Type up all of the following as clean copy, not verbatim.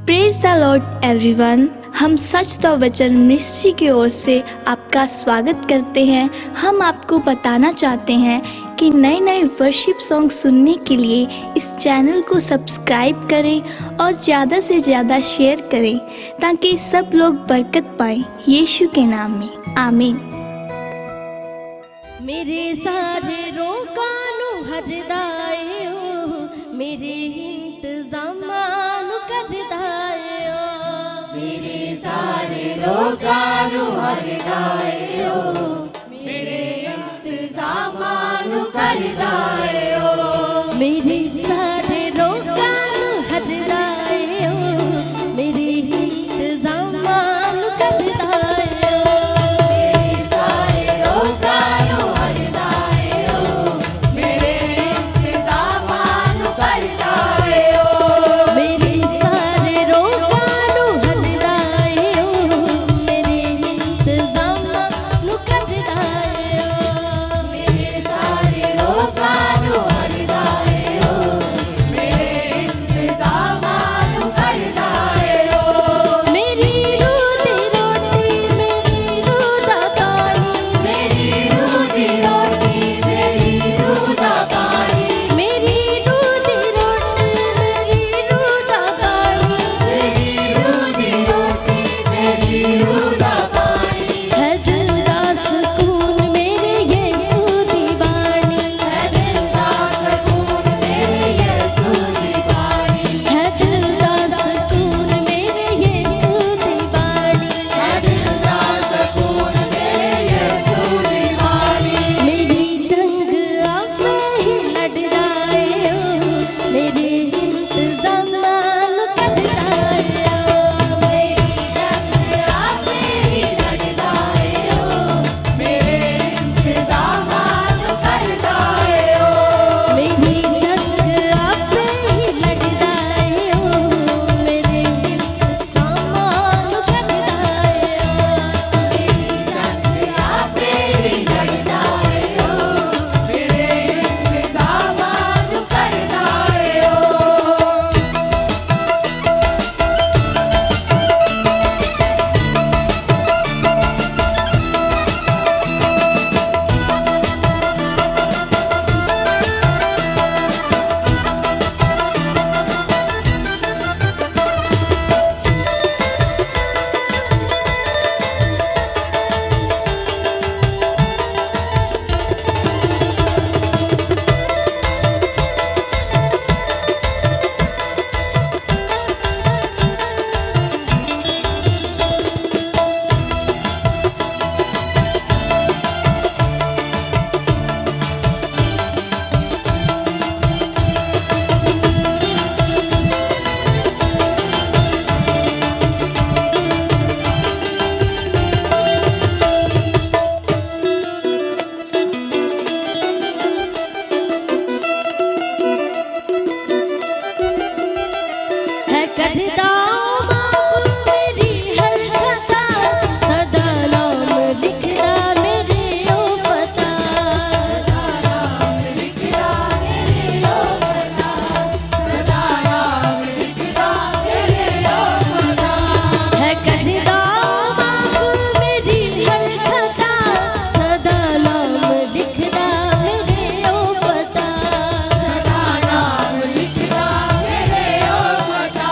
Praise the Lord everyone. हम सच the वचन ministry की ओर से आपका स्वागत करते हैं। हम आपको बताना चाहते हैं कि नए नए वर्शिप सॉन्ग सुनने के लिए इस चैनल को सब्सक्राइब करें और ज़्यादा से ज़्यादा शेयर करें ताकि सब लोग बरकत पाएं यीशु के नाम में, आमीन। मेरे सारे रोगानु हरदाए हो, मेरे इंतजामानु करदाए हो। मेरे सारे रोगानु हरदाए हो, मेरे इंतजामानु करदाए हो। मेरे सारे रोगानु हरदाए हो, मेरे इंतजामानु करदाए हो। मेरे सारे रोगानु हरदाए हो, मेरे इंतजामानु करदाए हो। मेरे सारे रोगानु हरदाए हो, मेरे इंतजामानु करदाए हो। मेरे सारे रोगानु हरदाए हो, मेरे इंतजामानु करदाए हो। मेरी रोटी रोटी मेरी रूदा पानी, मेरी रोटी रोटी मेरी रूदा पानी, मेरी रोटी रोटी मेरी रूदा पानी। मेरी रोटी रोटी मेरी रूदा पानी। है दिल का सुकून मेरे यीशु दी बाणी, है दिल का सुकून मेरे यीशु दी बाणी, है दिल का सुकून मेरे यीशु दी बाणी। है दिल का सुकून मेरे यीशु दी बाणी। मेरी जंग आप ही लड़दाए हो, मेरे इंतजामाल करदाए हो। मेरी जंग आप ही लड़दाए हो, मेरे इंतजामानु करदाए हो। मेरी जंग आप ही लड़दाए हो, मेरे इंतजामाल करदाए हो। मेरी जंग आप ही लड़दाए हो, मेरे इंतजामानु करदाए हो। है करदा माफ मेरी हर खता, सदा नाम लिखदा मेरे ओ पता। सदा नाम लिखदा मेरे ओ पता, सदा नाम लिखदा मेरे ओ पता। है करदा माफ मेरी हर खता, सदा नाम लिखदा मेरे ओ पता। सदा नाम लिखदा मेरे ओ पता,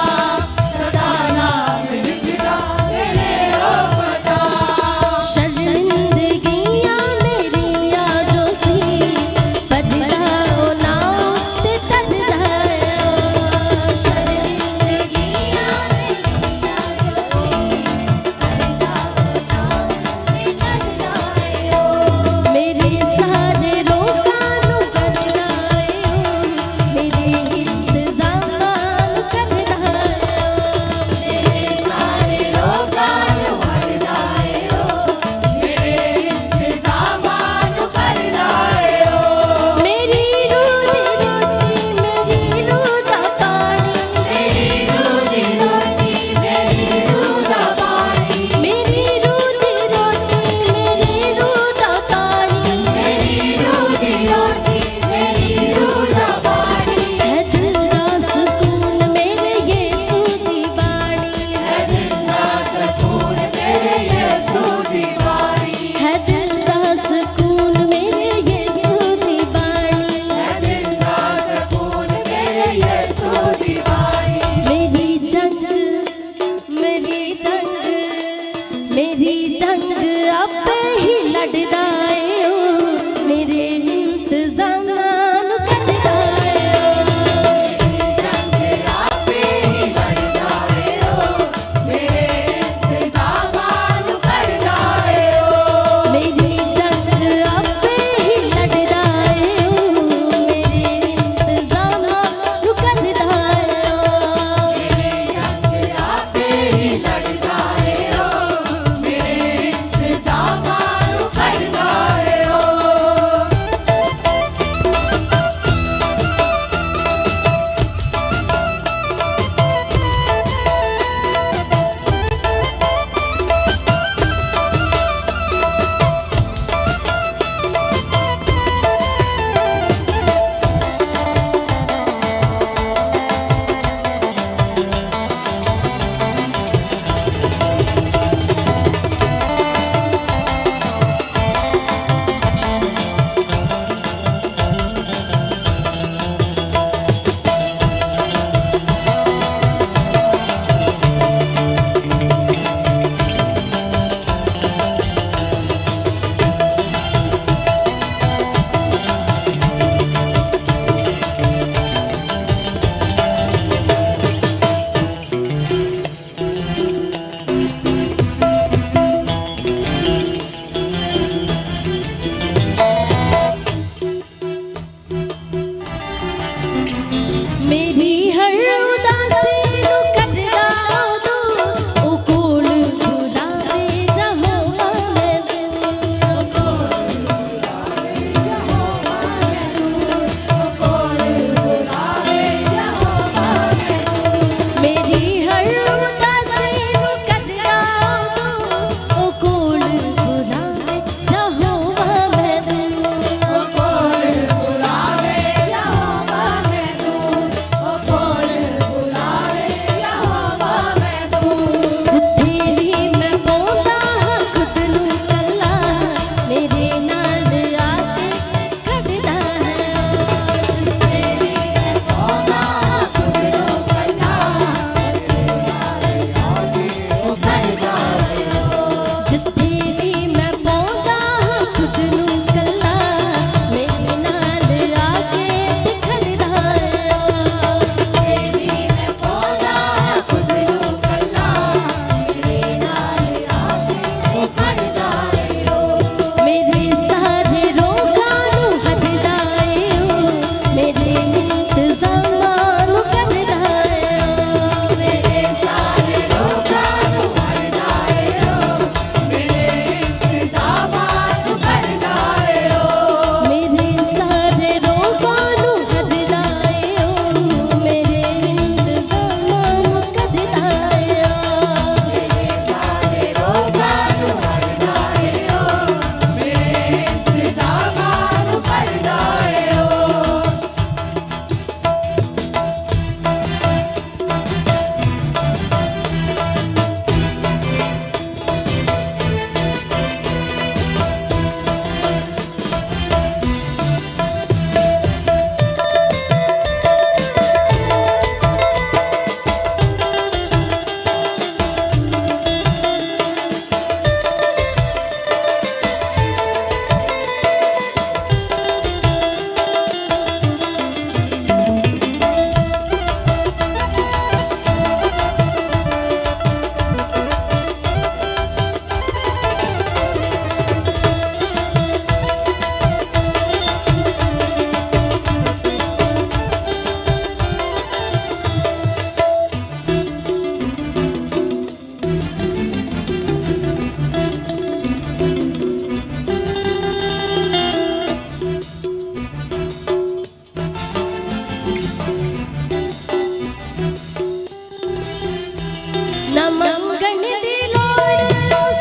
मंगण दी लोड़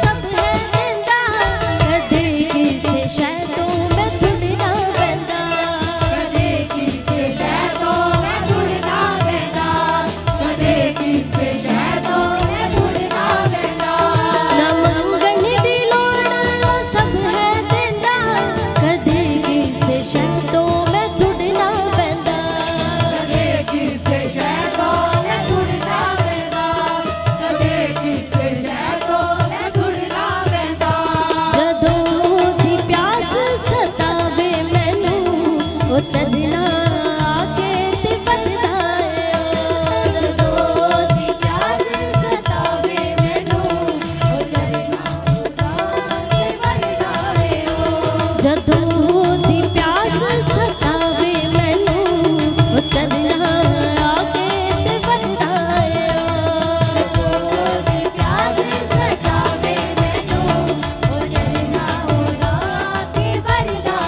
सब है देंदा कदे किसे शैतों मैं थुड़ना पैंदा कदे किसे शैतों मैं थुड़ना पैंदा कदे किसे शैतों मैं थुड़ना पैंदा ना मंगण दी लोड़ सब है देंदा कदे किसे शैतों मैं थुड़ना पैंदा कदे किसे शैतों मैं थुड़ना पैंदा कदे किसे शैतों मैं थुड़ना पैंदा जदों दी प्यास सतावे मैनू ओ चलना आके ते बददा जदों दी प्यास सतावे मैनू ओ चलना उदा ते वरदा जदों दी प्यास सतावे मैनू ओ चलना आके ते बददा जदों दी प्यास सतावे मैनू ओ चलना उदा ते वरदा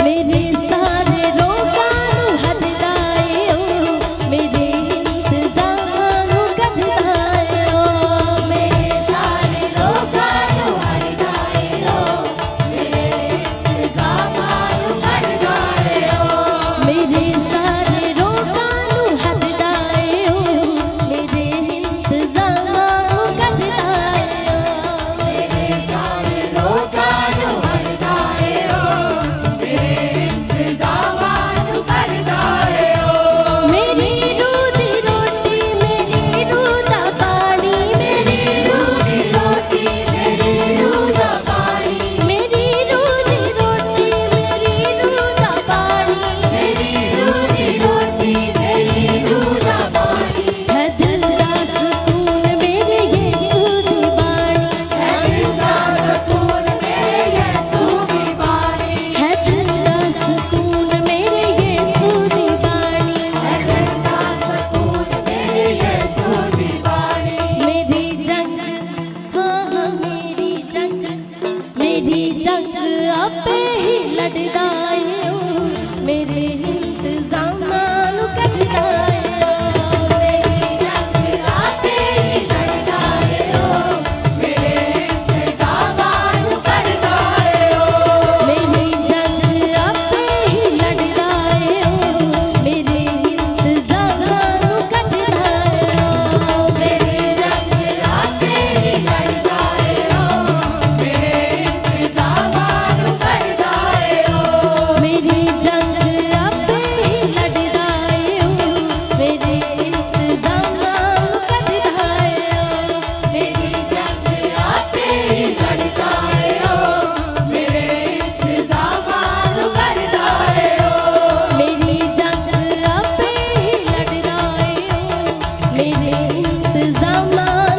मेरे सारे रोगां नू हददा ओ मेरे इंतज़ामां नू कढदा ओ मेरे सारे लोकां नू हरदा ਓ ਮੇਰੇ ਇੰਤਜ਼ਾਮਾਂ ਨੂੰ ਕਰਦਾ ਓ मेरे सारे रोगां नू हददा ओ मेरे इंतज़ामां नू कढदा ओ ਮੇਰੇ ਸਾਰੇ ਲੋਕਾਂ ਨੂੰ ਹਰਦਾ ਓ ਮੇਰੇ ਇੰਤਜ਼ਾਮਾਂ ਨੂੰ ਕਰਦਾ ਓ मेरी रूह दी रोटी मेरी रूह दा पानी मेरी रूह दी रोटी मेरी रूह दा पानी मेरी रूह दी रोटी मेरी रूह दा पानी ਮੇਰੀ ਰੂਹ ਦੀ ਰੋਟੀ ਮੇਰੀ ਰੂਹ ਦਾ ਪਾਣੀ है दिल दा सुकून मेरे यीशु दी बाणी ਹੈ ਦਿਲ ਦਾ ਸਕੂਨ ਮੇਰੇ ਯਿਸੂ ਦੀ ਬਾਣੀ है दिल दा सुकून मेरे यीशु दी बाणी ਹੈ ਦਿਲ ਦਾ ਸਕੂਨ ਮੇਰੇ ਯਿਸੂ ਦੀ ਬਾਣੀ मेरी जंग हाँ हाँ मेरी जंग आपे ही लड़दा ओ मेरे इंतज़ामां नू कढदा ਮੇਰੀ ਜੰਗ ਆਪੇ ਹੀ ਲੜਦਾ ਓ ਮੇਰੇ ਇੰਤਜ਼ਾਮਾਂ ਨੂੰ ਕਰਦਾ ਓ मेरी जंग आपे ही लड़दा ओ मेरे इंतज़ामां नू कढदा ਮੇਰੀ ਜੰਗ ਆਪੇ ਹੀ ਲੜਦਾ ਓ ਮੇਰੇ ਇੰਤਜ਼ਾਮਾਂ ਨੂੰ ਕਰਦਾ ਓ मेरी जंग आपे ही लड़दा ओ मेरे इंतज़ामां नू कढदा ਮੇਰੀ ਜੰਗ ਆਪੇ ਹੀ ਲੜਦਾ ਓ ਮੇਰੇ ਇੰਤਜ਼ਾਮਾਂ ਨੂੰ ਕਰਦਾ ਓ मेरी जंग आपे ही लड़दा ओ मेरे इंतज़ामां